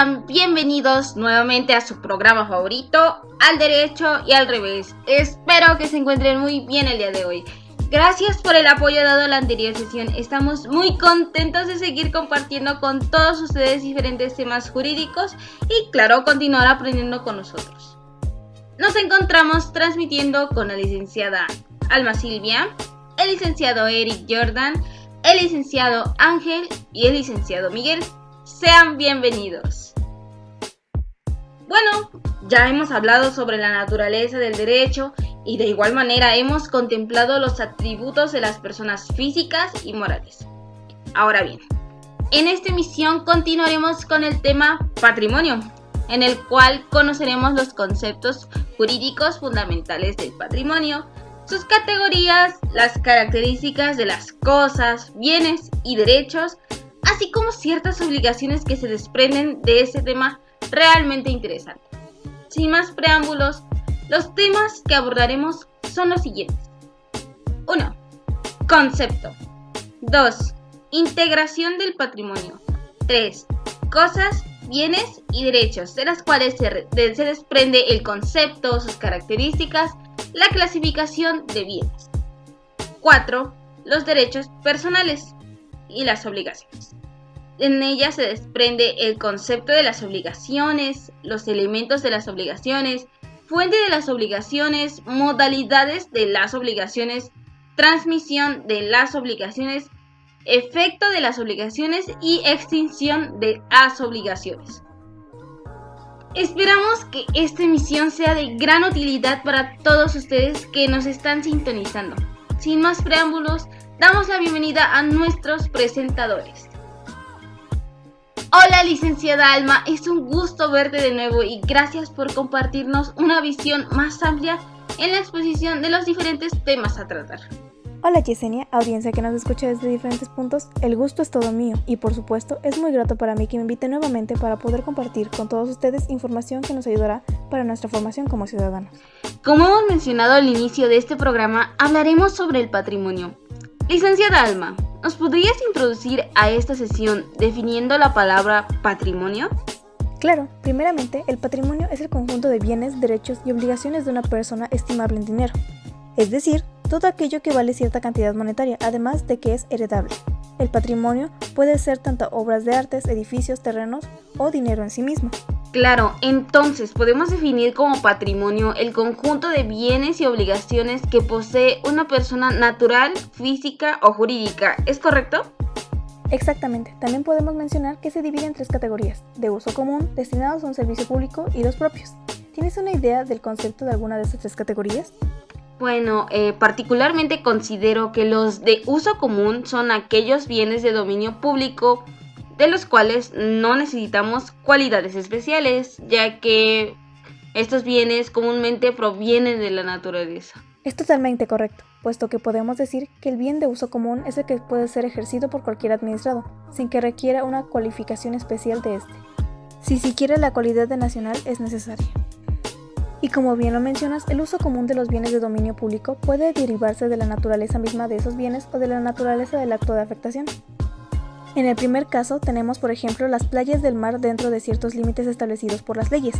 Sean bienvenidos nuevamente a su programa favorito, Al Derecho y al Revés. Espero que se encuentren muy bien el día de hoy. Gracias por el apoyo dado a la anterior sesión. Estamos muy contentos de seguir compartiendo con todos ustedes diferentes temas jurídicos y, claro, continuar aprendiendo con nosotros. Nos encontramos transmitiendo con la licenciada Alma Silvia, el licenciado Eric Jordan, el licenciado Ángel y el licenciado Miguel. Sean bienvenidos. Bueno, ya hemos hablado sobre la naturaleza del derecho y de igual manera hemos contemplado los atributos de las personas físicas y morales. Ahora bien, en esta emisión continuaremos con el tema patrimonio, en el cual conoceremos los conceptos jurídicos fundamentales del patrimonio, sus categorías, las características de las cosas, bienes y derechos, así como ciertas obligaciones que se desprenden de este tema realmente interesante. Sin más preámbulos, los temas que abordaremos son los siguientes. 1. Concepto. 2. Integración del patrimonio. 3. Cosas, bienes y derechos, de las cuales se desprende el concepto, sus características, la clasificación de bienes. 4. Los derechos personales y las obligaciones. En ella se desprende el concepto de las obligaciones, los elementos de las obligaciones, fuente de las obligaciones, modalidades de las obligaciones, transmisión de las obligaciones, efecto de las obligaciones y extinción de las obligaciones. Esperamos que esta emisión sea de gran utilidad para todos ustedes que nos están sintonizando. Sin más preámbulos, damos la bienvenida a nuestros presentadores. Hola, licenciada Alma, es un gusto verte de nuevo y gracias por compartirnos una visión más amplia en la exposición de los diferentes temas a tratar. Hola Yesenia, audiencia que nos escucha desde diferentes puntos, el gusto es todo mío y por supuesto es muy grato para mí que me invite nuevamente para poder compartir con todos ustedes información que nos ayudará para nuestra formación como ciudadanos. Como hemos mencionado al inicio de este programa, hablaremos sobre el patrimonio. Licenciada Alma, ¿nos podrías introducir a esta sesión definiendo la palabra patrimonio? Claro, primeramente, el patrimonio es el conjunto de bienes, derechos y obligaciones de una persona estimable en dinero, es decir, todo aquello que vale cierta cantidad monetaria, además de que es heredable. El patrimonio puede ser tanto obras de artes, edificios, terrenos o dinero en sí mismo. Claro, entonces podemos definir como patrimonio el conjunto de bienes y obligaciones que posee una persona natural, física o jurídica, ¿es correcto? Exactamente, también podemos mencionar que se divide en tres categorías, de uso común, destinados a un servicio público y los propios. ¿Tienes una idea del concepto de alguna de estas tres categorías? Bueno, particularmente considero que los de uso común son aquellos bienes de dominio público de los cuales no necesitamos cualidades especiales, ya que estos bienes comúnmente provienen de la naturaleza. Es totalmente correcto, puesto que podemos decir que el bien de uso común es el que puede ser ejercido por cualquier administrado, sin que requiera una cualificación especial de este, si siquiera la cualidad de nacional es necesaria. Y como bien lo mencionas, el uso común de los bienes de dominio público puede derivarse de la naturaleza misma de esos bienes o de la naturaleza del acto de afectación. En el primer caso tenemos, por ejemplo, las playas del mar dentro de ciertos límites establecidos por las leyes.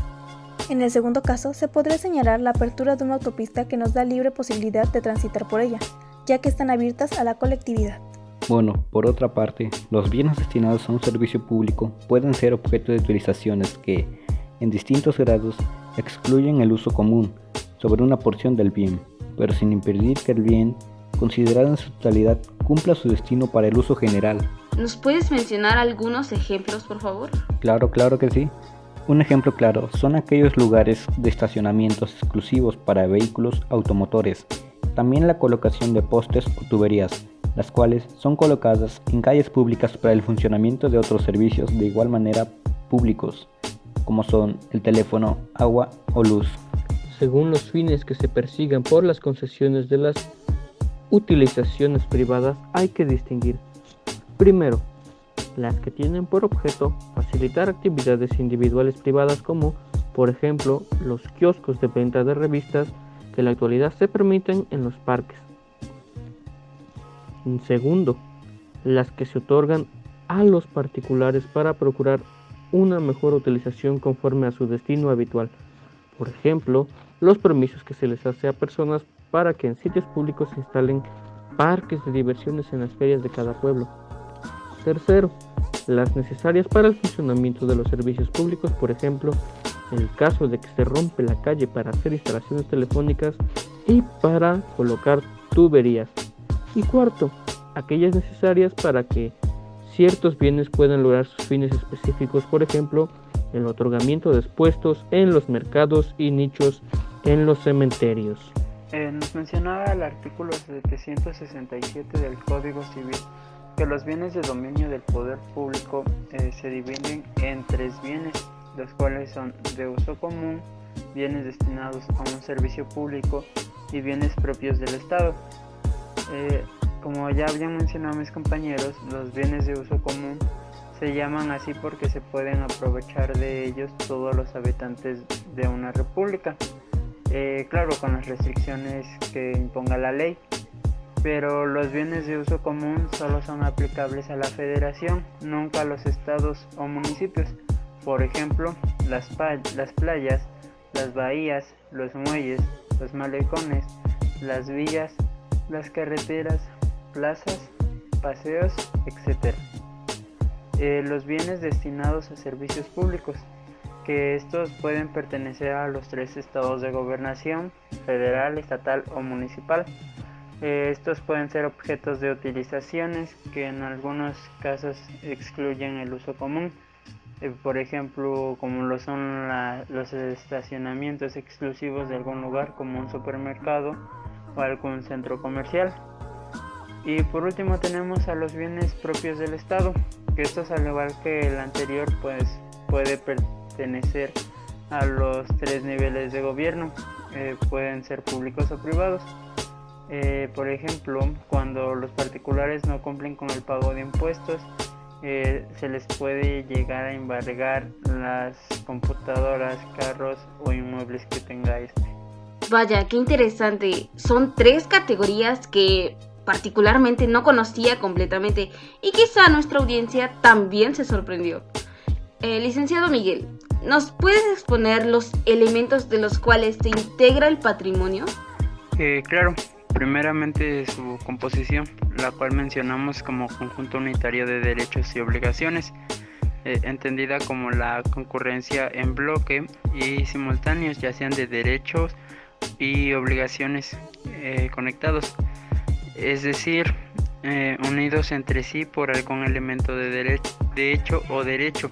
En el segundo caso, se podría señalar la apertura de una autopista que nos da libre posibilidad de transitar por ella, ya que están abiertas a la colectividad. Bueno, por otra parte, los bienes destinados a un servicio público pueden ser objeto de utilizaciones que, en distintos grados, excluyen el uso común sobre una porción del bien, pero sin impedir que el bien, considerado en su totalidad, cumpla su destino para el uso general. ¿Nos puedes mencionar algunos ejemplos, por favor? Claro que sí. Un ejemplo claro son aquellos lugares de estacionamientos exclusivos para vehículos automotores, también la colocación de postes o tuberías, las cuales son colocadas en calles públicas para el funcionamiento de otros servicios de igual manera públicos, como son el teléfono, agua o luz. Según los fines que se persigan por las concesiones de las utilizaciones privadas, hay que distinguir. Primero, las que tienen por objeto facilitar actividades individuales privadas como, por ejemplo, los kioscos de venta de revistas que en la actualidad se permiten en los parques. Segundo, las que se otorgan a los particulares para procurar una mejor utilización conforme a su destino habitual. Por ejemplo, los permisos que se les hace a personas para que en sitios públicos se instalen parques de diversiones en las ferias de cada pueblo. Tercero, las necesarias para el funcionamiento de los servicios públicos, por ejemplo, en el caso de que se rompe la calle para hacer instalaciones telefónicas y para colocar tuberías. Y cuarto, aquellas necesarias para que ciertos bienes puedan lograr sus fines específicos, por ejemplo, el otorgamiento de puestos en los mercados y nichos en los cementerios. Nos mencionaba el artículo 767 del Código Civil que los bienes de dominio del poder público se dividen en tres bienes, los cuales son de uso común, bienes destinados a un servicio público y bienes propios del Estado. Como ya habían mencionado mis compañeros, los bienes de uso común se llaman así porque se pueden aprovechar de ellos todos los habitantes de una república, claro, con las restricciones que imponga la ley, pero los bienes de uso común solo son aplicables a la federación, nunca a los estados o municipios. Por ejemplo, las playas, las bahías, los muelles, los malecones, las vías, las carreteras, plazas, paseos, etc. Los bienes destinados a servicios públicos, que estos pueden pertenecer a los tres estados de gobernación, federal, estatal o municipal. Estos pueden ser objetos de utilizaciones que en algunos casos excluyen el uso común, por ejemplo, como lo son los estacionamientos exclusivos de algún lugar como un supermercado o algún centro comercial. Y por último tenemos a los bienes propios del Estado, que estos, al igual que el anterior, pues puede pertenecer a los tres niveles de gobierno, pueden ser públicos o privados. Por ejemplo, cuando los particulares no cumplen con el pago de impuestos, se les puede llegar a embargar las computadoras, carros o inmuebles que tenga este. Vaya, qué interesante. Son tres categorías que particularmente no conocía completamente y quizá nuestra audiencia también se sorprendió. Licenciado Miguel, ¿nos puedes exponer los elementos de los cuales se integra el patrimonio? Claro, primeramente su composición, la cual mencionamos como conjunto unitario de derechos y obligaciones, entendida como la concurrencia en bloque y simultáneos, ya sean de derechos y obligaciones conectados, es decir, unidos entre sí por algún elemento de hecho o derecho,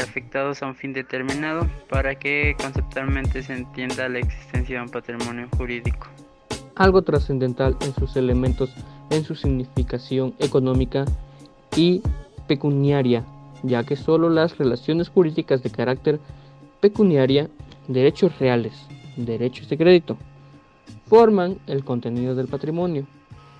afectados a un fin determinado, para que conceptualmente se entienda la existencia de un patrimonio jurídico. Algo trascendental en sus elementos, en su significación económica y pecuniaria, ya que solo las relaciones jurídicas de carácter pecuniaria, derechos reales, derechos de crédito, forman el contenido del patrimonio,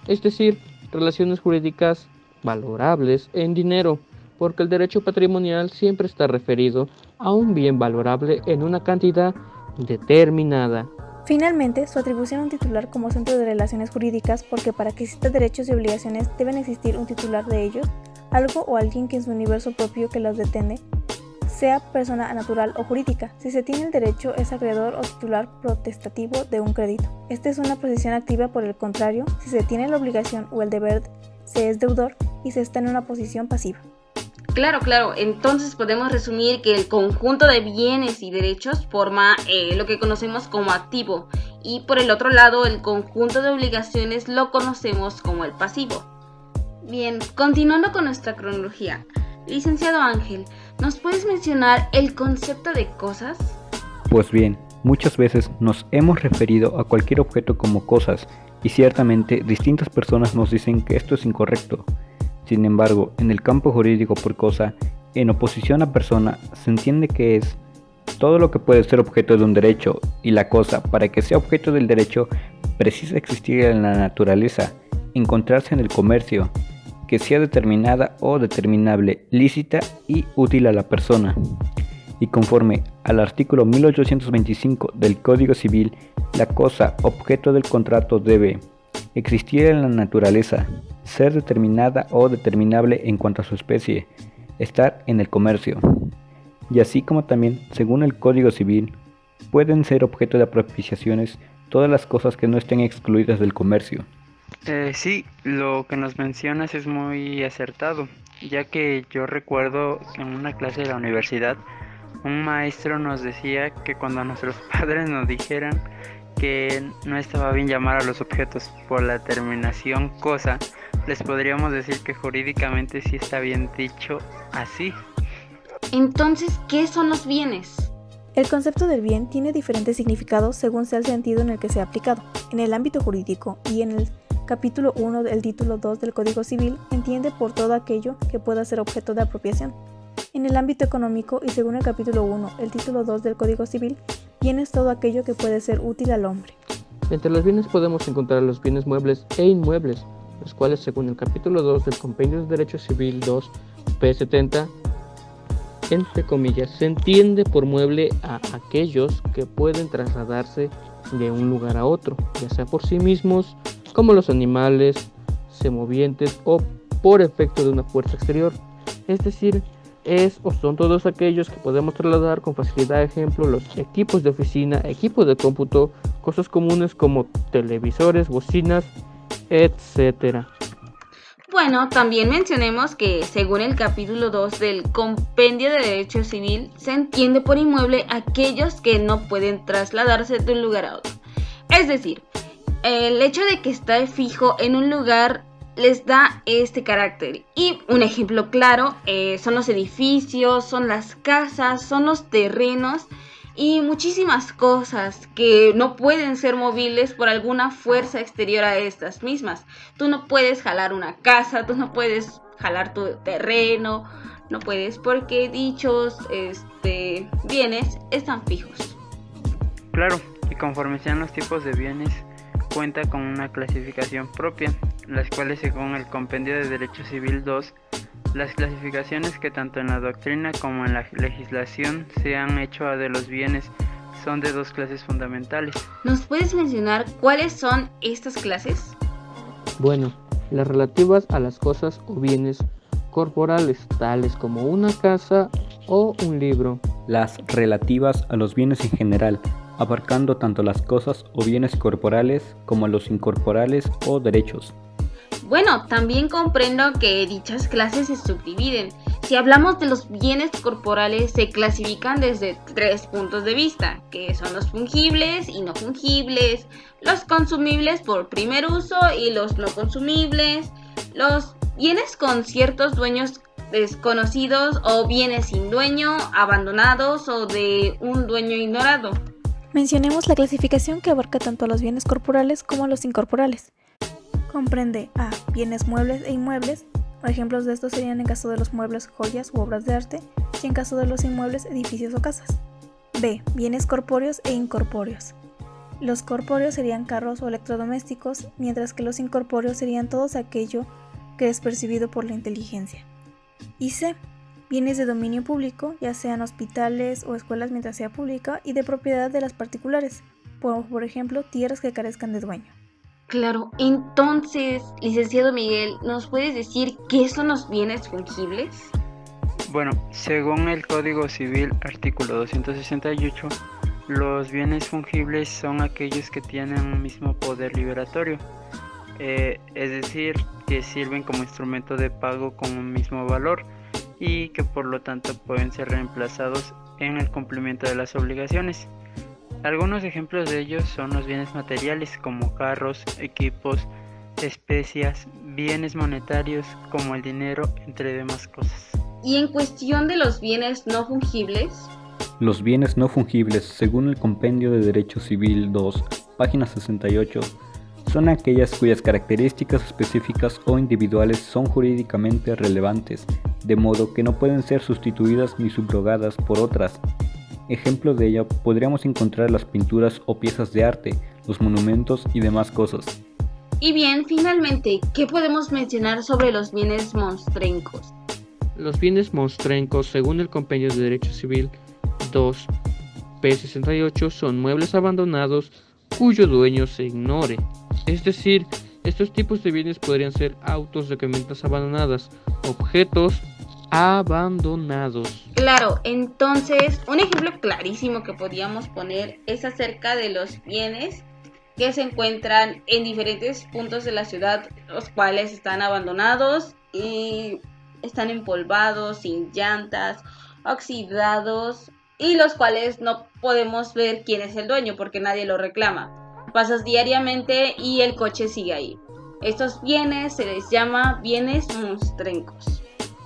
es decir, relaciones jurídicas valorables en dinero, porque el derecho patrimonial siempre está referido a un bien valorable en una cantidad determinada. Finalmente, su atribución a un titular como centro de relaciones jurídicas, porque para que existan derechos y obligaciones deben existir un titular de ellos, algo o alguien que en su universo propio que los detente, sea persona natural o jurídica. Si se tiene el derecho, es acreedor o titular protestativo de un crédito. Esta es una posición activa. Por el contrario, si se tiene la obligación o el deber, se es deudor y se está en una posición pasiva. Claro, entonces podemos resumir que el conjunto de bienes y derechos forma lo que conocemos como activo, y por el otro lado el conjunto de obligaciones lo conocemos como el pasivo. Bien, continuando con nuestra cronología, licenciado Ángel, ¿nos puedes mencionar el concepto de cosas? Pues bien, muchas veces nos hemos referido a cualquier objeto como cosas, y ciertamente distintas personas nos dicen que esto es incorrecto. Sin embargo, en el campo jurídico por cosa, en oposición a persona, se entiende que es todo lo que puede ser objeto de un derecho, y la cosa, para que sea objeto del derecho, precisa existir en la naturaleza, encontrarse en el comercio, que sea determinada o determinable, lícita y útil a la persona. Y conforme al artículo 1825 del Código Civil, la cosa objeto del contrato debe existir en la naturaleza, ser determinada o determinable en cuanto a su especie, estar en el comercio. Y así como también, según el Código Civil, pueden ser objeto de apropiaciones todas las cosas que no estén excluidas del comercio. Sí, lo que nos mencionas es muy acertado, ya que yo recuerdo en una clase de la universidad, un maestro nos decía que cuando nuestros padres nos dijeran que no estaba bien llamar a los objetos por la terminación cosa, les podríamos decir que jurídicamente sí está bien dicho así. Entonces, ¿qué son los bienes? El concepto del bien tiene diferentes significados según sea el sentido en el que sea aplicado. En el ámbito jurídico y en el capítulo 1 del título 2 del Código Civil entiende por todo aquello que pueda ser objeto de apropiación. En el ámbito económico y según el capítulo 1, el título 2 del Código Civil, bien es todo aquello que puede ser útil al hombre. Entre los bienes podemos encontrar los bienes muebles e inmuebles, los cuales según el capítulo 2 del Compendio de Derecho Civil 2, P70, entre comillas, se entiende por mueble a aquellos que pueden trasladarse de un lugar a otro, ya sea por sí mismos, como los animales, semovientes o por efecto de una fuerza exterior. Es decir, es o son todos aquellos que podemos trasladar con facilidad. Ejemplo, los equipos de oficina, equipos de cómputo, cosas comunes como televisores, bocinas, etc. Bueno, también mencionemos que según el capítulo 2 del Compendio de Derecho Civil, se entiende por inmueble aquellos que no pueden trasladarse de un lugar a otro. Es decir, el hecho de que esté fijo en un lugar les da este carácter. Y un ejemplo claro son los edificios, son las casas, son los terrenos y muchísimas cosas que no pueden ser movibles por alguna fuerza exterior a estas mismas. Tú no puedes jalar una casa, tú no puedes jalar tu terreno, no puedes porque dichos bienes están fijos. Claro, y conforme sean los tipos de bienes, cuenta con una clasificación propia, las cuales según el Compendio de Derecho Civil 2, las clasificaciones que tanto en la doctrina como en la legislación se han hecho de los bienes son de dos clases fundamentales. ¿Nos puedes mencionar cuáles son estas clases? Bueno, las relativas a las cosas o bienes corporales, tales como una casa o un libro. Las relativas a los bienes en general, abarcando tanto las cosas o bienes corporales como los incorporales o derechos. Bueno, también comprendo que dichas clases se subdividen. Si hablamos de los bienes corporales, se clasifican desde 3 puntos de vista, que son los fungibles y no fungibles, los consumibles por primer uso y los no consumibles, los bienes con ciertos dueños desconocidos o bienes sin dueño, abandonados o de un dueño ignorado. Mencionemos la clasificación que abarca tanto a los bienes corporales como a los incorporales. Comprende a bienes muebles e inmuebles. Ejemplos de estos serían en caso de los muebles joyas u obras de arte y en caso de los inmuebles edificios o casas. B. Bienes corpóreos e incorpóreos. Los corpóreos serían carros o electrodomésticos, mientras que los incorpóreos serían todo aquello que es percibido por la inteligencia. Y C. Bienes de dominio público, ya sean hospitales o escuelas mientras sea pública, y de propiedad de las particulares, por ejemplo, tierras que carezcan de dueño. Claro, entonces, licenciado Miguel, ¿nos puedes decir qué son los bienes fungibles? Bueno, según el Código Civil, artículo 268, los bienes fungibles son aquellos que tienen un mismo poder liberatorio, es decir, que sirven como instrumento de pago con un mismo valor y que por lo tanto pueden ser reemplazados en el cumplimiento de las obligaciones. Algunos ejemplos de ellos son los bienes materiales como carros, equipos, especias, bienes monetarios como el dinero, entre demás cosas. Y en cuestión de los bienes no fungibles, Los bienes no fungibles, según el Compendio de Derecho Civil 2, página 68, son aquellas cuyas características específicas o individuales son jurídicamente relevantes, de modo que no pueden ser sustituidas ni subrogadas por otras. Ejemplo de ello podríamos encontrar las pinturas o piezas de arte, los monumentos y demás cosas. y bien, finalmente, ¿qué podemos mencionar sobre los bienes monstrencos? Los bienes monstrencos, según el Compendio de Derecho Civil 2, P68, son muebles abandonados cuyo dueño se ignore. Es decir, estos tipos de bienes podrían ser autos de camionetas abandonadas, objetos, abandonados. Claro, entonces un ejemplo clarísimo que podríamos poner es acerca de los bienes que se encuentran en diferentes puntos de la ciudad, los cuales están abandonados y están empolvados, sin llantas, oxidados, y los cuales no podemos ver quién es el dueño porque nadie lo reclama. Pasas diariamente y el coche sigue ahí. Estos bienes se les llama bienes monstruencos.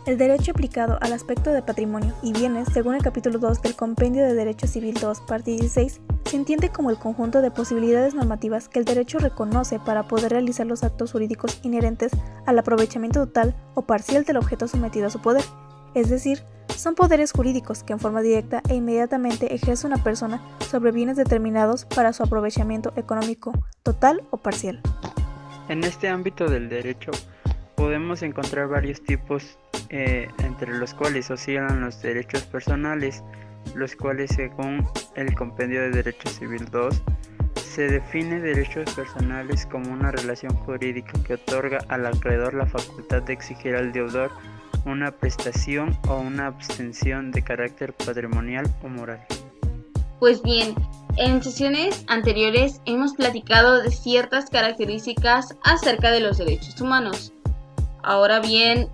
El derecho aplicado al aspecto de patrimonio y bienes, según el capítulo 2 del Compendio de Derecho Civil 2, parte 16, se entiende como el conjunto de posibilidades normativas que el derecho reconoce para poder realizar los actos jurídicos inherentes al aprovechamiento total o parcial del objeto sometido a su poder. Es decir, son poderes jurídicos que en forma directa e inmediatamente ejerce una persona sobre bienes determinados para su aprovechamiento económico, total o parcial. En este ámbito del derecho podemos encontrar varios tipos, entre los cuales oscilan los derechos personales, los cuales según el Compendio de Derecho Civil 2 se define derechos personales como una relación jurídica que otorga al acreedor la facultad de exigir al deudor una prestación o una abstención de carácter patrimonial o moral. Pues bien, en sesiones anteriores hemos platicado de ciertas características acerca de los derechos humanos. Ahora bien,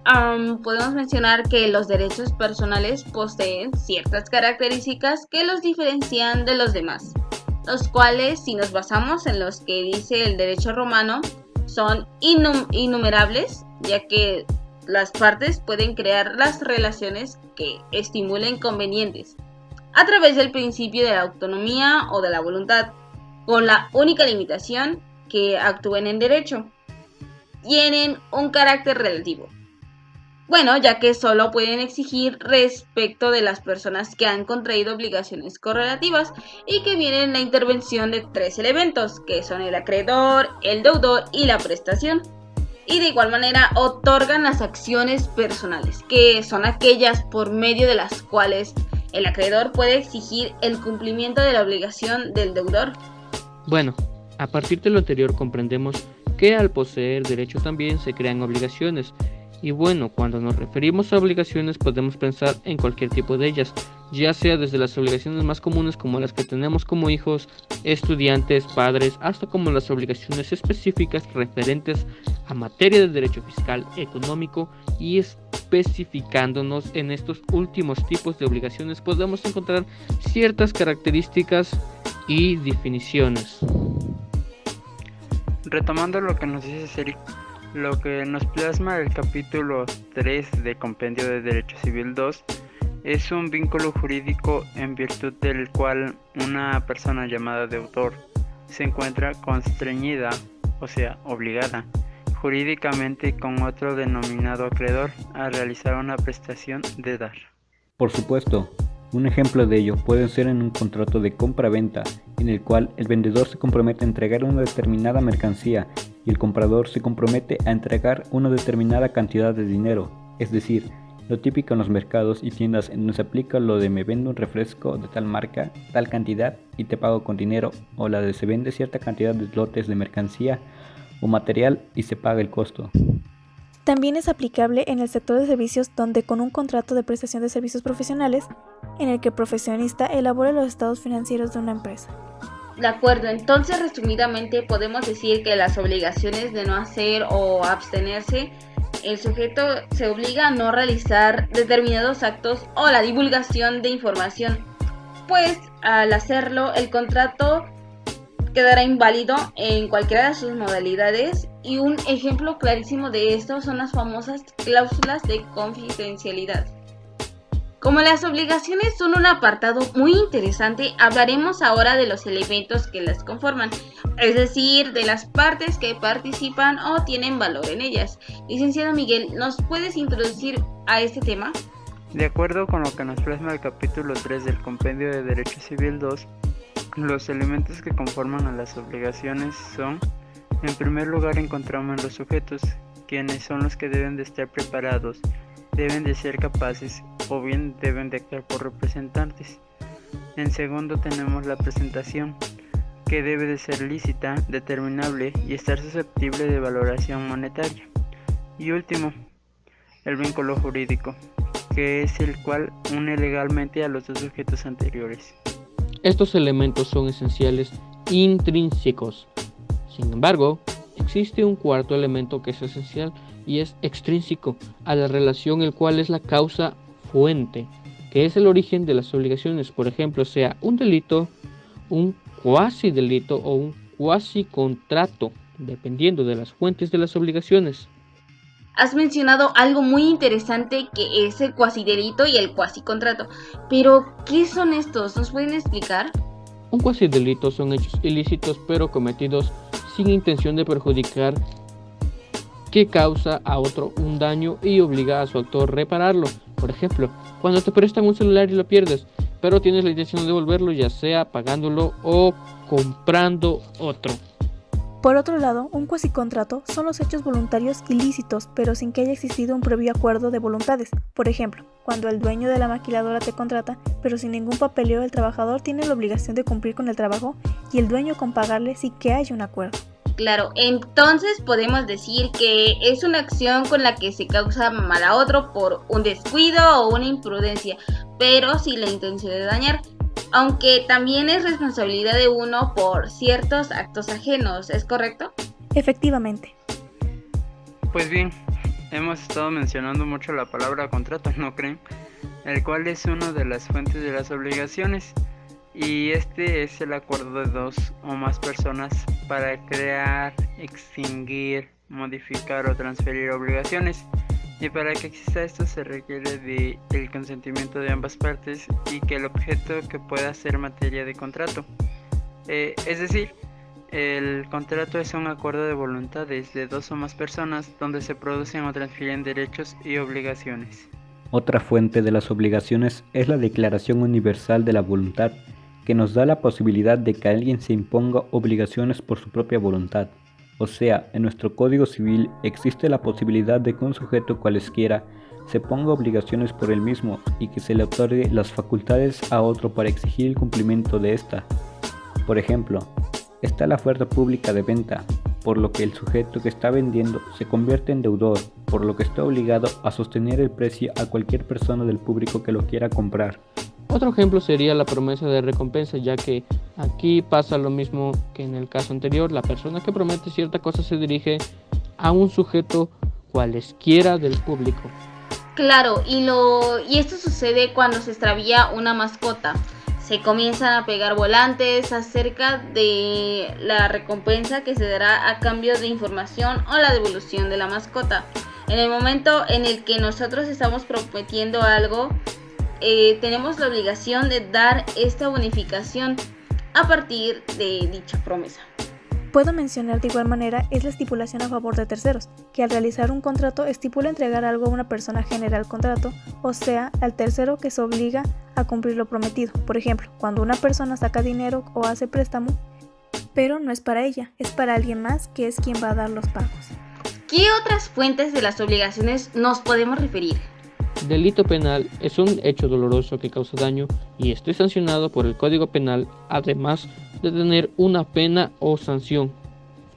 podemos mencionar que los derechos personales poseen ciertas características que los diferencian de los demás, los cuales, si nos basamos en los que dice el derecho romano, son innumerables, ya que las partes pueden crear las relaciones que estimulen convenientes a través del principio de la autonomía o de la voluntad, con la única limitación que actúen en derecho. Tienen un carácter relativo. Bueno, ya que solo pueden exigir respecto de las personas que han contraído obligaciones correlativas y que vienen la intervención de tres elementos, que son el acreedor, el deudor y la prestación. Y de igual manera otorgan las acciones personales, que son aquellas por medio de las cuales el acreedor puede exigir el cumplimiento de la obligación del deudor. Bueno, a partir de lo anterior comprendemos que al poseer derecho también se crean obligaciones. Y bueno, cuando nos referimos a obligaciones podemos pensar en cualquier tipo de ellas, ya sea desde las obligaciones más comunes como las que tenemos como hijos, estudiantes, padres, hasta como las obligaciones específicas referentes a materia de derecho fiscal, económico, y especificándonos en estos últimos tipos de obligaciones podemos encontrar ciertas características y definiciones. Retomando lo que nos dice Ceri, lo que nos plasma el capítulo 3 del Compendio de Derecho Civil 2 es un vínculo jurídico en virtud del cual una persona llamada deudor se encuentra constreñida, o sea, obligada, jurídicamente con otro denominado acreedor a realizar una prestación de dar. Por supuesto, un ejemplo de ello puede ser en un contrato de compra-venta, en el cual el vendedor se compromete a entregar una determinada mercancía y el comprador se compromete a entregar una determinada cantidad de dinero, es decir, lo típico en los mercados y tiendas en donde se aplica lo de me vendo un refresco de tal marca, tal cantidad y te pago con dinero, o la de se vende cierta cantidad de lotes de mercancía o material y se paga el costo. También es aplicable en el sector de servicios donde con un contrato de prestación de servicios profesionales en el que el profesionista elabora los estados financieros de una empresa. De acuerdo, entonces resumidamente podemos decir que las obligaciones de no hacer o abstenerse, el sujeto se obliga a no realizar determinados actos o la divulgación de información, pues al hacerlo el contrato quedará inválido en cualquiera de sus modalidades, y un ejemplo clarísimo de esto son las famosas cláusulas de confidencialidad. Como las obligaciones son un apartado muy interesante, hablaremos ahora de los elementos que las conforman, es decir, de las partes que participan o tienen valor en ellas. Licenciado Miguel, ¿nos puedes introducir a este tema? De acuerdo con lo que nos plasma el capítulo 3 del Compendio de Derecho Civil 2, los elementos que conforman a las obligaciones son, en primer lugar encontramos los sujetos, quienes son los que deben de estar preparados, deben de ser capaces o bien deben de actuar por representantes. En segundo tenemos la presentación, que debe de ser lícita, determinable y estar susceptible de valoración monetaria. Y último, el vínculo jurídico, que es el cual une legalmente a los dos sujetos anteriores. Estos elementos son esenciales intrínsecos. Sin embargo, existe un cuarto elemento que es esencial y es extrínseco a la relación, el cual es la causa fuente, que es el origen de las obligaciones, por ejemplo, sea un delito, un cuasi delito o un cuasi contrato, dependiendo de las fuentes de las obligaciones. Has mencionado algo muy interesante que es el cuasidelito y el cuasicontrato. Pero, ¿qué son estos? ¿Nos pueden explicar? Un cuasi delito son hechos ilícitos pero cometidos sin intención de perjudicar, que causa a otro un daño y obliga a su autor a repararlo. Por ejemplo, cuando te prestan un celular y lo pierdes, pero tienes la intención de devolverlo, ya sea pagándolo o comprando otro. Por otro lado, un cuasicontrato son los hechos voluntarios ilícitos, pero sin que haya existido un previo acuerdo de voluntades. Por ejemplo, cuando el dueño de la maquiladora te contrata, pero sin ningún papeleo, el trabajador tiene la obligación de cumplir con el trabajo y el dueño con pagarle sin que haya un acuerdo. Claro, entonces podemos decir que es una acción con la que se causa mal a otro por un descuido o una imprudencia, pero sin la intención de dañar, aunque también es responsabilidad de uno por ciertos actos ajenos, ¿es correcto? Efectivamente. Pues bien, hemos estado mencionando mucho la palabra contrato, ¿no creen? El cual es una de las fuentes de las obligaciones. Y este es el acuerdo de dos o más personas para crear, extinguir, modificar o transferir obligaciones. Y para que exista esto se requiere del consentimiento de ambas partes y que el objeto que pueda ser materia de contrato. Es decir, el contrato es un acuerdo de voluntades de dos o más personas donde se producen o transfieren derechos y obligaciones. Otra fuente de las obligaciones es la Declaración Universal de la Voluntad, que nos da la posibilidad de que alguien se imponga obligaciones por su propia voluntad. O sea, en nuestro Código Civil existe la posibilidad de que un sujeto cualesquiera se ponga obligaciones por él mismo y que se le otorgue las facultades a otro para exigir el cumplimiento de esta. Por ejemplo, está la oferta pública de venta, por lo que el sujeto que está vendiendo se convierte en deudor, por lo que está obligado a sostener el precio a cualquier persona del público que lo quiera comprar. Otro ejemplo sería la promesa de recompensa, ya que aquí pasa lo mismo que en el caso anterior. La persona que promete cierta cosa se dirige a un sujeto cualesquiera del público. Claro, y esto sucede cuando se extravía una mascota. Se comienzan a pegar volantes acerca de la recompensa que se dará a cambio de información o la devolución de la mascota. En el momento en el que nosotros estamos prometiendo algo, tenemos la obligación de dar esta bonificación a partir de dicha promesa. Puedo mencionar de igual manera es la estipulación a favor de terceros, que al realizar un contrato estipula entregar algo a una persona ajena al contrato, o sea, al tercero que se obliga a cumplir lo prometido. Por ejemplo, cuando una persona saca dinero o hace préstamo, pero no es para ella, es para alguien más que es quien va a dar los pagos. ¿Qué otras fuentes de las obligaciones nos podemos referir? Delito penal es un hecho doloroso que causa daño y está sancionado por el Código Penal, además de tener una pena o sanción.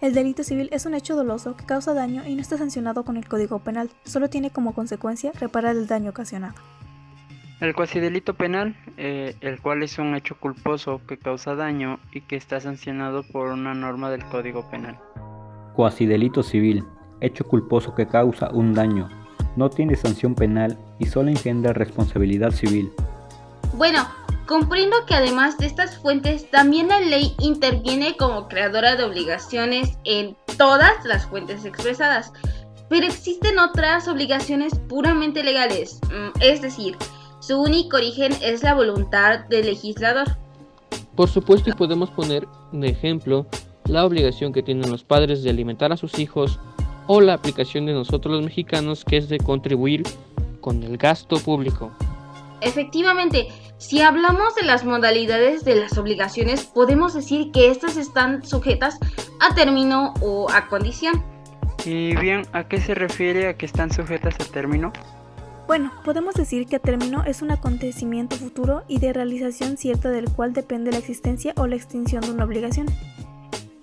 El delito civil es un hecho doloso que causa daño y no está sancionado con el Código Penal, solo tiene como consecuencia reparar el daño ocasionado. El cuasidelito penal, el cual es un hecho culposo que causa daño y que está sancionado por una norma del Código Penal. Cuasidelito civil, hecho culposo que causa un daño, no tiene sanción penal y solo engendra responsabilidad civil. Bueno, comprendo que además de estas fuentes, también la ley interviene como creadora de obligaciones en todas las fuentes expresadas, pero existen otras obligaciones puramente legales, es decir, su único origen es la voluntad del legislador. Por supuesto, y podemos poner de ejemplo la obligación que tienen los padres de alimentar a sus hijos, o la aplicación de nosotros los mexicanos, que es de contribuir con el gasto público. Efectivamente, si hablamos de las modalidades de las obligaciones, podemos decir que estas están sujetas a término o a condición. Y bien, ¿a qué se refiere a que están sujetas a término? Bueno, podemos decir que a término es un acontecimiento futuro y de realización cierta del cual depende la existencia o la extinción de una obligación.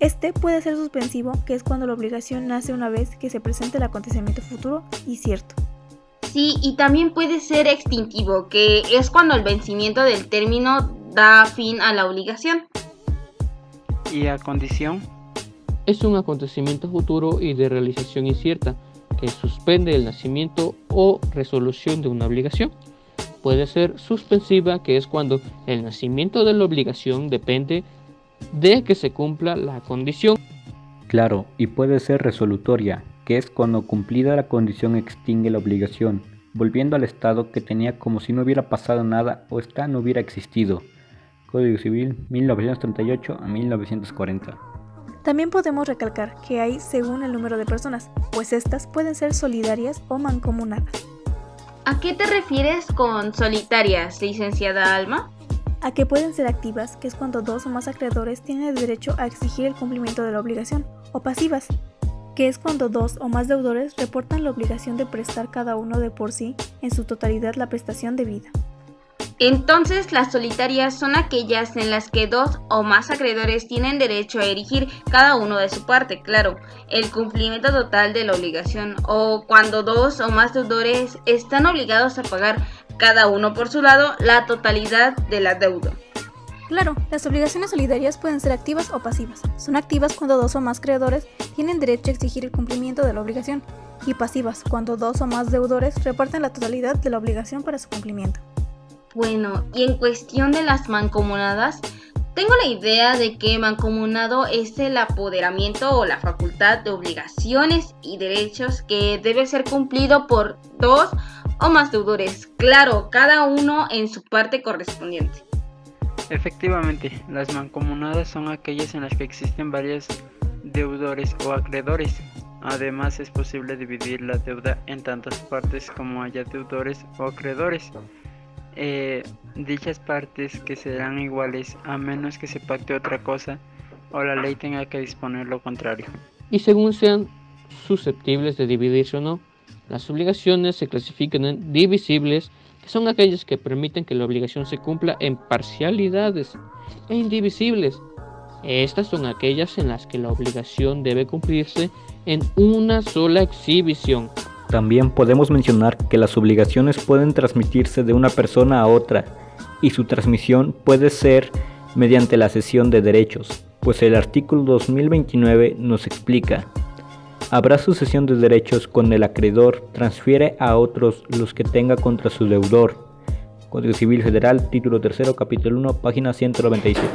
Este puede ser suspensivo, que es cuando la obligación nace una vez que se presente el acontecimiento futuro y cierto. Sí, y también puede ser extintivo, que es cuando el vencimiento del término da fin a la obligación. Y a condición, Es un acontecimiento futuro y de realización incierta que suspende el nacimiento o resolución de una obligación. Puede ser suspensiva, que es cuando el nacimiento de la obligación depende de que se cumpla la condición. Claro, y puede ser resolutoria, que es cuando cumplida la condición extingue la obligación, volviendo al estado que tenía como si no hubiera pasado nada o esta no hubiera existido. Código Civil 1938 a 1940. También podemos recalcar que hay según el número de personas, pues estas pueden ser solidarias o mancomunadas. ¿A qué te refieres con solitarias, licenciada Alma? A que pueden ser activas, que es cuando dos o más acreedores tienen el derecho a exigir el cumplimiento de la obligación, o pasivas, que es cuando dos o más deudores reportan la obligación de prestar cada uno de por sí en su totalidad la prestación debida. Entonces, las solitarias son aquellas en las que dos o más acreedores tienen derecho a erigir cada uno de su parte, claro, el cumplimiento total de la obligación, o cuando dos o más deudores están obligados a pagar cada uno por su lado la totalidad de la deuda. Claro, las obligaciones solidarias pueden ser activas o pasivas. Son activas cuando dos o más acreedores tienen derecho a exigir el cumplimiento de la obligación, y pasivas cuando dos o más deudores reparten la totalidad de la obligación para su cumplimiento. Bueno, y en cuestión de las mancomunadas, tengo la idea de que mancomunado es el apoderamiento o la facultad de obligaciones y derechos que debe ser cumplido por dos o más deudores, claro, cada uno en su parte correspondiente. efectivamente, las mancomunadas son aquellas en las que existen varios deudores o acreedores. Además, es posible dividir la deuda en tantas partes como haya deudores o acreedores. Dichas partes que serán iguales a menos que se pacte otra cosa o la ley tenga que disponer lo contrario. Y según sean susceptibles de dividirse o no, las obligaciones se clasifican en divisibles, que son aquellas que permiten que la obligación se cumpla en parcialidades, e indivisibles. Estas son aquellas en las que la obligación debe cumplirse en una sola exhibición. También podemos mencionar que las obligaciones pueden transmitirse de una persona a otra y su transmisión puede ser mediante la cesión de derechos, pues el artículo 2029 nos explica: habrá sucesión de derechos cuando el acreedor transfiere a otros los que tenga contra su deudor. Código Civil Federal, título 3, capítulo 1, página 197.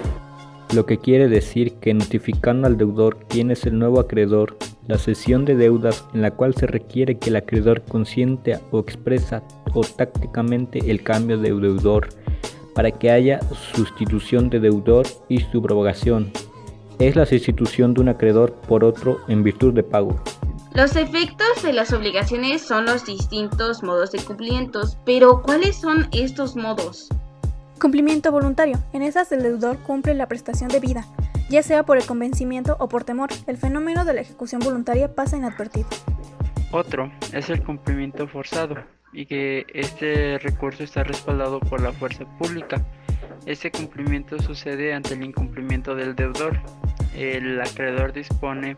Lo que quiere decir que notificando al deudor quién es el nuevo acreedor, la cesión de deudas en la cual se requiere que el acreedor consienta o expresa o tácticamente el cambio de deudor para que haya sustitución de deudor y subrogación, es la sustitución de un acreedor por otro en virtud de pago. Los efectos de las obligaciones son los distintos modos de cumplimiento, pero ¿cuáles son estos modos? Cumplimiento voluntario. En esas el deudor cumple la prestación debida, ya sea por el convencimiento o por temor. El fenómeno de la ejecución voluntaria pasa inadvertido. Otro es el cumplimiento forzado, y que este recurso está respaldado por la fuerza pública. Este cumplimiento sucede ante el incumplimiento del deudor. El acreedor dispone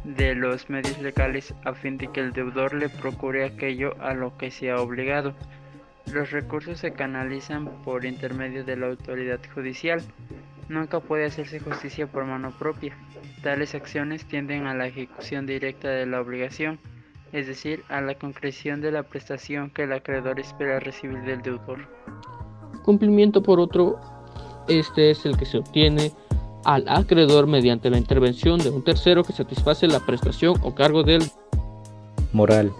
de los medios legales a fin de que el deudor le procure aquello a lo que se ha obligado. Los recursos se canalizan por intermedio de la autoridad judicial. Nunca puede hacerse justicia por mano propia. Tales acciones tienden a la ejecución directa de la obligación, es decir, a la concreción de la prestación que el acreedor espera recibir del deudor. Cumplimiento por otro, este es el que se obtiene al acreedor mediante la intervención de un tercero que satisface la prestación o cargo del Moral.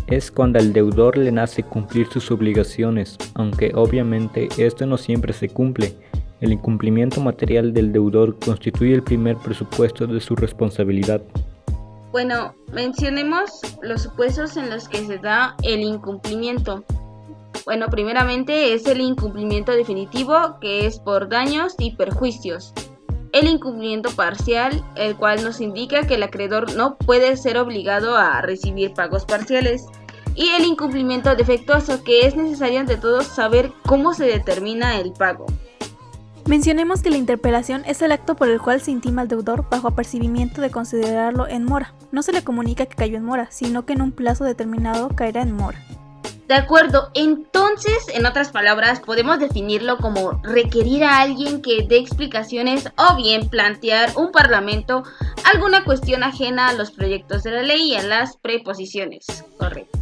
Es cuando al deudor le nace cumplir sus obligaciones, aunque obviamente esto no siempre se cumple. El incumplimiento material del deudor constituye el primer presupuesto de su responsabilidad. Bueno, mencionemos los supuestos en los que se da el incumplimiento. Bueno, primeramente es el incumplimiento definitivo, que es por daños y perjuicios. El incumplimiento parcial, el cual nos indica que el acreedor no puede ser obligado a recibir pagos parciales. Y el incumplimiento defectuoso, que es necesario ante todo saber cómo se determina el pago. Mencionemos que la interpelación es el acto por el cual se intima al deudor bajo apercibimiento de considerarlo en mora. No se le comunica que cayó en mora, sino que en un plazo determinado caerá en mora. De acuerdo, entonces, en otras palabras, podemos definirlo como requerir a alguien que dé explicaciones o bien plantear un parlamento alguna cuestión ajena a los proyectos de la ley y a las preposiciones. Correcto.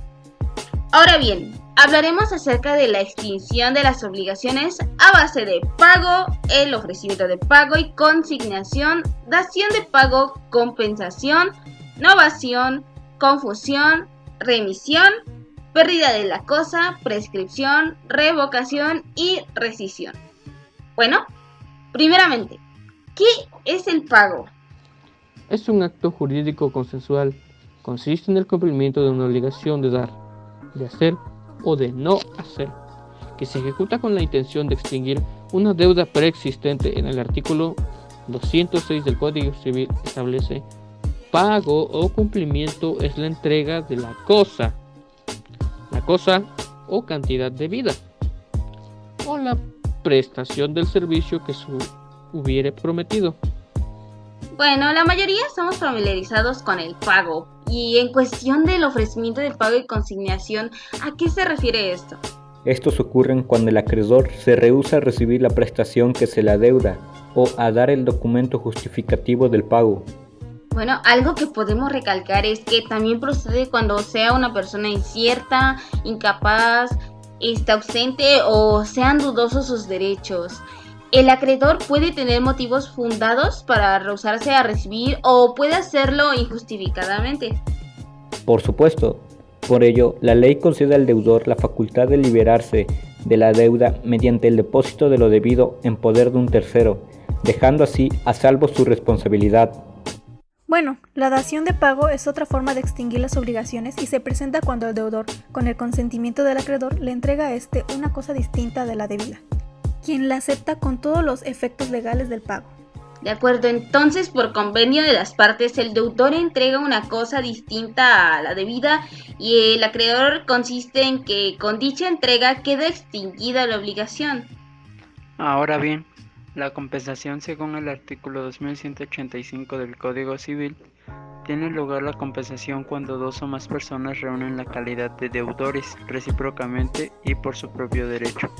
Ahora bien, hablaremos acerca de la extinción de las obligaciones a base de pago, el ofrecimiento de pago y consignación, dación de pago, compensación, novación, confusión, remisión, pérdida de la cosa, prescripción, revocación y rescisión. Bueno, primeramente, ¿qué es el pago? Es un acto jurídico consensual. Consiste en el cumplimiento de una obligación de dar, de hacer o de no hacer, que se ejecuta con la intención de extinguir una deuda preexistente. En el artículo 206 del Código Civil establece: pago o cumplimiento es la entrega de la cosa o cantidad debida, o la prestación del servicio que se hubiere prometido. Bueno, la mayoría estamos familiarizados con el pago. Y en cuestión del ofrecimiento de pago y consignación, ¿a qué se refiere esto? Estos ocurren cuando el acreedor se rehúsa a recibir la prestación que se le adeuda o a dar el documento justificativo del pago. Bueno, algo que podemos recalcar es que también procede cuando sea una persona incierta, incapaz, ausente o sean dudosos sus derechos. El acreedor puede tener motivos fundados para rehusarse a recibir o puede hacerlo injustificadamente. Por supuesto, por ello, la ley concede al deudor la facultad de liberarse de la deuda mediante el depósito de lo debido en poder de un tercero, dejando así a salvo su responsabilidad. Bueno, la dación de pago es otra forma de extinguir las obligaciones y se presenta cuando el deudor, con el consentimiento del acreedor, le entrega a éste una cosa distinta de la debida, quien la acepta con todos los efectos legales del pago. De acuerdo, entonces por convenio de las partes el deudor entrega una cosa distinta a la debida y el acreedor consiste en que con dicha entrega queda extinguida la obligación. Ahora bien, la compensación según el artículo 2185 del Código Civil tiene lugar la compensación cuando dos o más personas reúnen la calidad de deudores recíprocamente y por su propio derecho.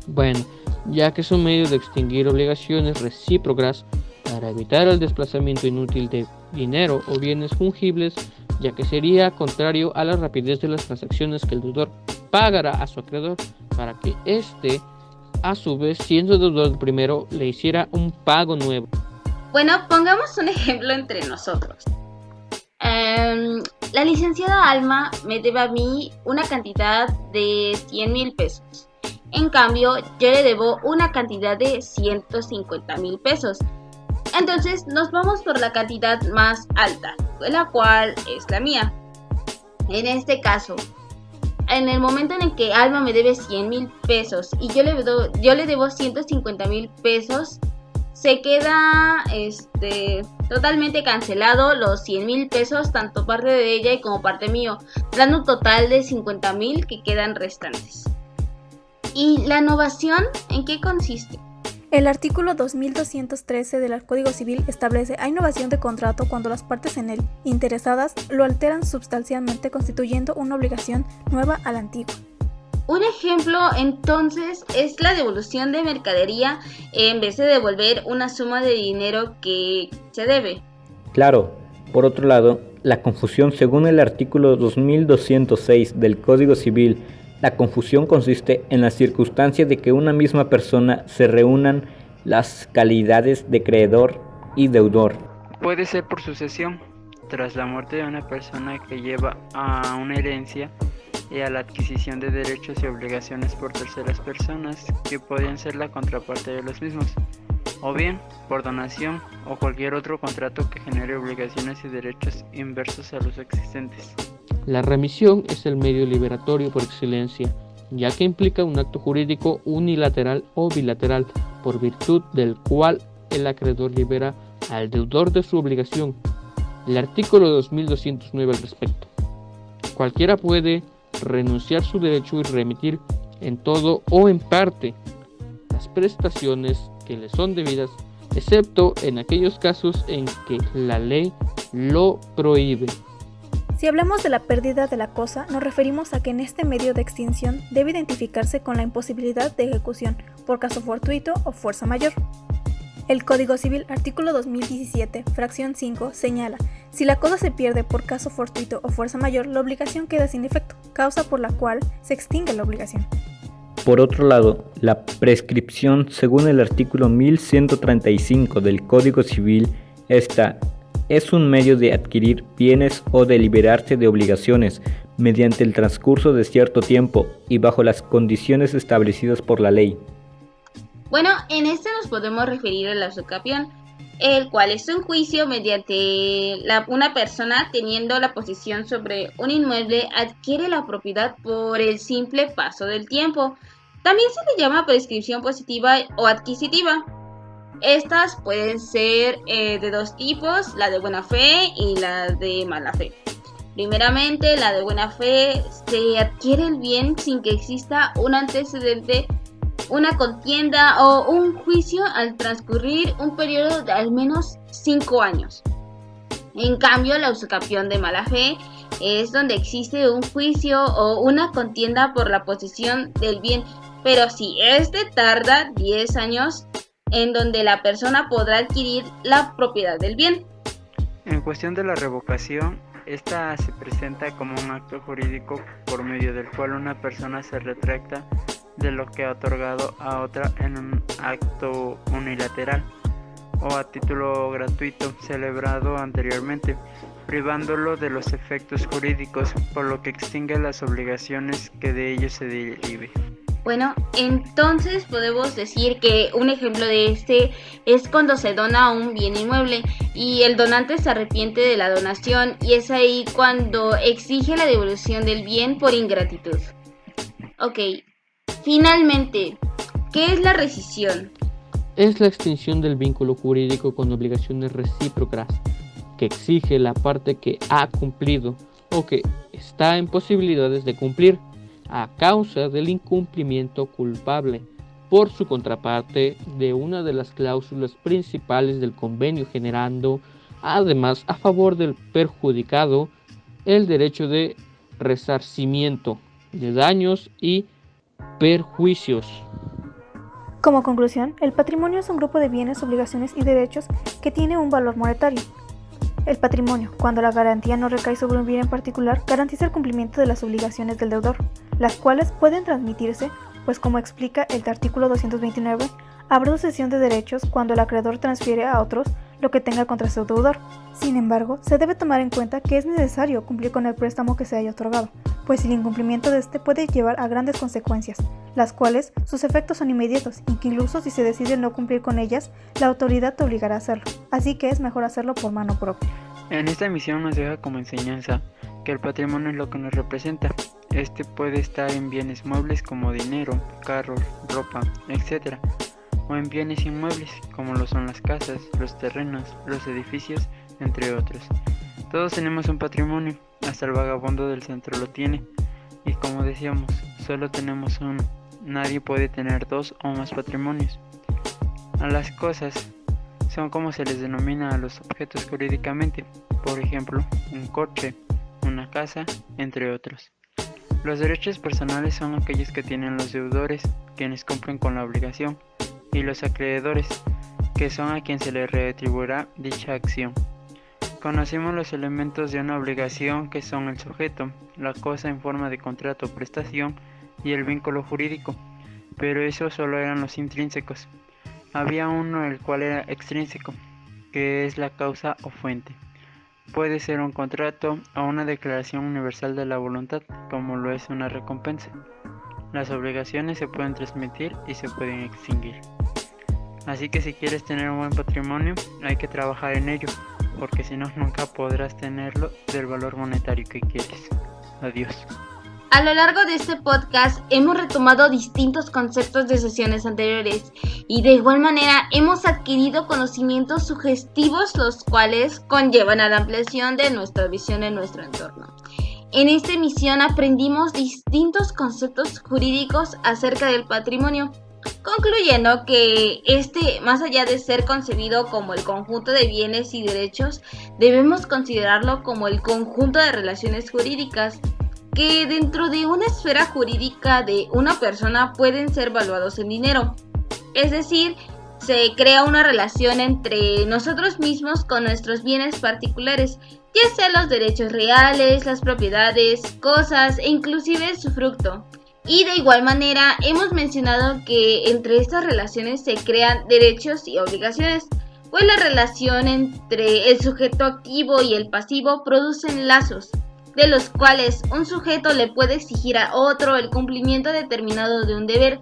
Bueno, ya que es un medio de extinguir obligaciones recíprocas para evitar el desplazamiento inútil de dinero o bienes fungibles, ya que sería contrario a la rapidez de las transacciones que el deudor pagará a su acreedor para que éste, a su vez, siendo deudor del primero, le hiciera un pago nuevo. Bueno, pongamos un ejemplo entre nosotros. La licenciada Alma me debe a mí una cantidad de 100,000 pesos. En cambio, yo le debo una cantidad de 150,000 pesos. Entonces, nos vamos por la cantidad más alta, la cual es la mía. En este caso, en el momento en el que Alma me debe 100,000 pesos y yo le debo 150,000 pesos, se queda totalmente cancelado los 100,000 pesos, tanto parte de ella y como parte mío, dando un total de 50,000 que quedan restantes. ¿Y la novación en qué consiste? El artículo 2213 del Código Civil establece: hay novación de contrato cuando las partes en él interesadas lo alteran sustancialmente, constituyendo una obligación nueva a la antigua. Un ejemplo entonces es la devolución de mercadería en vez de devolver una suma de dinero que se debe. Claro, por otro lado, la confusión según el artículo 2206 del Código Civil. La confusión consiste en la circunstancia de que una misma persona se reúnan las calidades de creedor y deudor. Puede ser por sucesión, tras la muerte de una persona que lleva a una herencia y a la adquisición de derechos y obligaciones por terceras personas que podrían ser la contraparte de los mismos, o bien por donación o cualquier otro contrato que genere obligaciones y derechos inversos a los existentes. La remisión es el medio liberatorio por excelencia, ya que implica un acto jurídico unilateral o bilateral, por virtud del cual el acreedor libera al deudor de su obligación. El artículo 2209 al respecto. Cualquiera puede renunciar su derecho y remitir en todo o en parte las prestaciones que le son debidas, excepto en aquellos casos en que la ley lo prohíbe. Si hablamos de la pérdida de la cosa, nos referimos a que en este medio de extinción debe identificarse con la imposibilidad de ejecución por caso fortuito o fuerza mayor. El Código Civil, artículo 2017, fracción 5, señala: si la cosa se pierde por caso fortuito o fuerza mayor, la obligación queda sin efecto, causa por la cual se extingue la obligación. Por otro lado, la prescripción, según el artículo 1135 del Código Civil, es un medio de adquirir bienes o de liberarse de obligaciones mediante el transcurso de cierto tiempo y bajo las condiciones establecidas por la ley. Bueno, en este nos podemos referir a la usucapión, el cual es un juicio mediante una persona teniendo la posesión sobre un inmueble adquiere la propiedad por el simple paso del tiempo. También se le llama prescripción positiva o adquisitiva. Estas pueden ser de dos tipos, la de buena fe y la de mala fe. Primeramente, la de buena fe, se adquiere el bien sin que exista un antecedente, una contienda o un juicio al transcurrir un periodo de al menos 5 años. En cambio, la usucapión de mala fe es donde existe un juicio o una contienda por la posesión del bien, pero si este tarda 10 años, en donde la persona podrá adquirir la propiedad del bien. En cuestión de la revocación, esta se presenta como un acto jurídico por medio del cual una persona se retracta de lo que ha otorgado a otra en un acto unilateral o a título gratuito celebrado anteriormente, privándolo de los efectos jurídicos, por lo que extingue las obligaciones que de ello se derive. Bueno, entonces podemos decir que un ejemplo de este es cuando se dona un bien inmueble y el donante se arrepiente de la donación, y es ahí cuando exige la devolución del bien por ingratitud. Ok, finalmente, ¿qué es la rescisión? Es la extinción del vínculo jurídico con obligaciones recíprocas que exige la parte que ha cumplido o que está en posibilidades de cumplir a causa del incumplimiento culpable por su contraparte de una de las cláusulas principales del convenio, generando además a favor del perjudicado el derecho de resarcimiento de daños y perjuicios. Como conclusión, el patrimonio es un grupo de bienes, obligaciones y derechos que tiene un valor monetario. El patrimonio, cuando la garantía no recae sobre un bien en particular, garantiza el cumplimiento de las obligaciones del deudor, las cuales pueden transmitirse, pues como explica el artículo 229, habrá sucesión de derechos cuando el acreedor transfiere a otros lo que tenga contra su deudor. Sin embargo, se debe tomar en cuenta que es necesario cumplir con el préstamo que se haya otorgado, pues el incumplimiento de este puede llevar a grandes consecuencias, las cuales sus efectos son inmediatos y que incluso si se decide no cumplir con ellas, la autoridad te obligará a hacerlo, así que es mejor hacerlo por mano propia. En esta emisión nos deja como enseñanza que el patrimonio es lo que nos representa. Este puede estar en bienes muebles como dinero, carros, ropa, etc., o en bienes inmuebles como lo son las casas, los terrenos, los edificios, entre otros. Todos tenemos un patrimonio, hasta el vagabundo del centro lo tiene, y como decíamos, solo tenemos uno. Nadie puede tener dos o más patrimonios. A las cosas son como se les denomina a los objetos jurídicamente, por ejemplo, un coche, una casa, entre otros. Los derechos personales son aquellos que tienen los deudores, quienes cumplen con la obligación, y los acreedores, que son a quien se les retribuirá dicha acción. Conocimos los elementos de una obligación, que son el sujeto, la cosa en forma de contrato o prestación y el vínculo jurídico, pero esos solo eran los intrínsecos. Había uno el cual era extrínseco, que es la causa o fuente. Puede ser un contrato o una declaración universal de la voluntad, como lo es una recompensa. Las obligaciones se pueden transmitir y se pueden extinguir. Así que si quieres tener un buen patrimonio, hay que trabajar en ello, porque si no, nunca podrás tenerlo del valor monetario que quieres. Adiós. A lo largo de este podcast hemos retomado distintos conceptos de sesiones anteriores y de igual manera hemos adquirido conocimientos sugestivos, los cuales conllevan a la ampliación de nuestra visión en nuestro entorno. En esta emisión aprendimos distintos conceptos jurídicos acerca del patrimonio, concluyendo que más allá de ser concebido como el conjunto de bienes y derechos, debemos considerarlo como el conjunto de relaciones jurídicas que dentro de una esfera jurídica de una persona pueden ser valuados en dinero. Es decir, se crea una relación entre nosotros mismos con nuestros bienes particulares, ya sea los derechos reales, las propiedades, cosas e inclusive su fruto. Y de igual manera hemos mencionado que entre estas relaciones se crean derechos y obligaciones, pues la relación entre el sujeto activo y el pasivo producen lazos, de los cuales un sujeto le puede exigir a otro el cumplimiento determinado de un deber.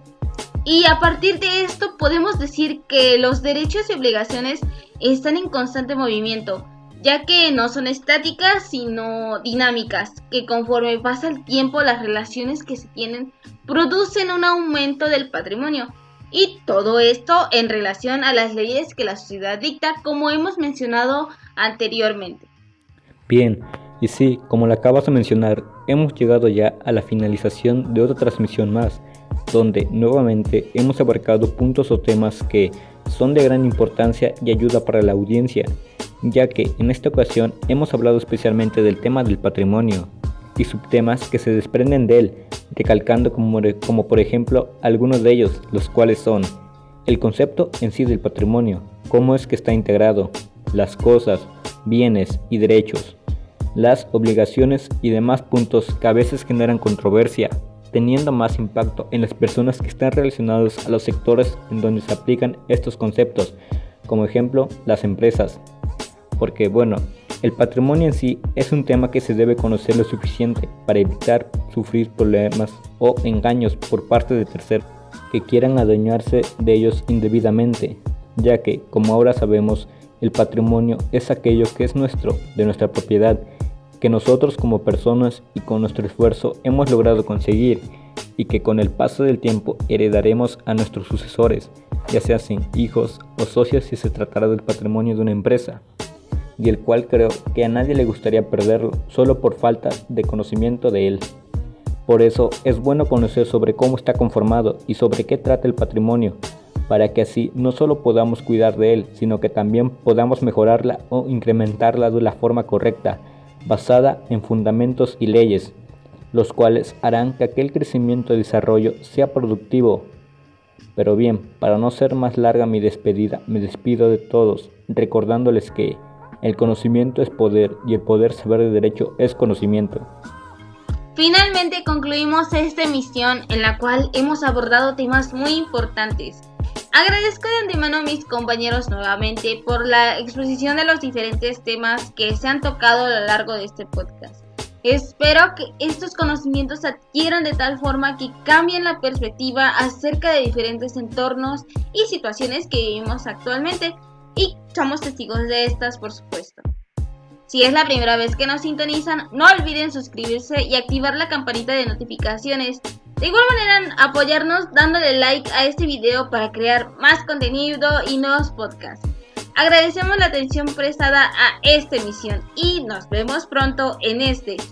Y a partir de esto podemos decir que los derechos y obligaciones están en constante movimiento, ya que no son estáticas sino dinámicas, que conforme pasa el tiempo las relaciones que se tienen producen un aumento del patrimonio. Y todo esto en relación a las leyes que la sociedad dicta, como hemos mencionado anteriormente. Bien, y sí, como lo acabas de mencionar, hemos llegado ya a la finalización de otra transmisión más, donde nuevamente hemos abarcado puntos o temas que son de gran importancia y ayuda para la audiencia, ya que en esta ocasión hemos hablado especialmente del tema del patrimonio y subtemas que se desprenden de él, recalcando como por ejemplo algunos de ellos, los cuales son el concepto en sí del patrimonio, cómo es que está integrado, las cosas, bienes y derechos, las obligaciones y demás puntos que a veces generan controversia, teniendo más impacto en las personas que están relacionadas a los sectores en donde se aplican estos conceptos, como ejemplo las empresas. Porque bueno, el patrimonio en sí es un tema que se debe conocer lo suficiente para evitar sufrir problemas o engaños por parte de terceros que quieran adueñarse de ellos indebidamente, ya que, como ahora sabemos, el patrimonio es aquello que es nuestro, de nuestra propiedad, que nosotros como personas y con nuestro esfuerzo hemos logrado conseguir y que con el paso del tiempo heredaremos a nuestros sucesores, ya sean hijos o socios si se tratara del patrimonio de una empresa, y el cual creo que a nadie le gustaría perderlo solo por falta de conocimiento de él. Por eso es bueno conocer sobre cómo está conformado y sobre qué trata el patrimonio, para que así no solo podamos cuidar de él, sino que también podamos mejorarla o incrementarla de la forma correcta, basada en fundamentos y leyes, los cuales harán que aquel crecimiento y desarrollo sea productivo. Pero bien, para no ser más larga mi despedida, me despido de todos, recordándoles que el conocimiento es poder y el poder saber de derecho es conocimiento. Finalmente concluimos esta emisión en la cual hemos abordado temas muy importantes. Agradezco de antemano a mis compañeros nuevamente por la exposición de los diferentes temas que se han tocado a lo largo de este podcast. Espero que estos conocimientos se adquieran de tal forma que cambien la perspectiva acerca de diferentes entornos y situaciones que vivimos actualmente, y somos testigos de estas, por supuesto. Si es la primera vez que nos sintonizan, no olviden suscribirse y activar la campanita de notificaciones. De igual manera, apoyarnos dándole like a este video para crear más contenido y nuevos podcasts. Agradecemos la atención prestada a esta emisión y nos vemos pronto en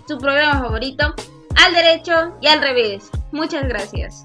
su programa favorito, Al Derecho y al Revés. Muchas gracias.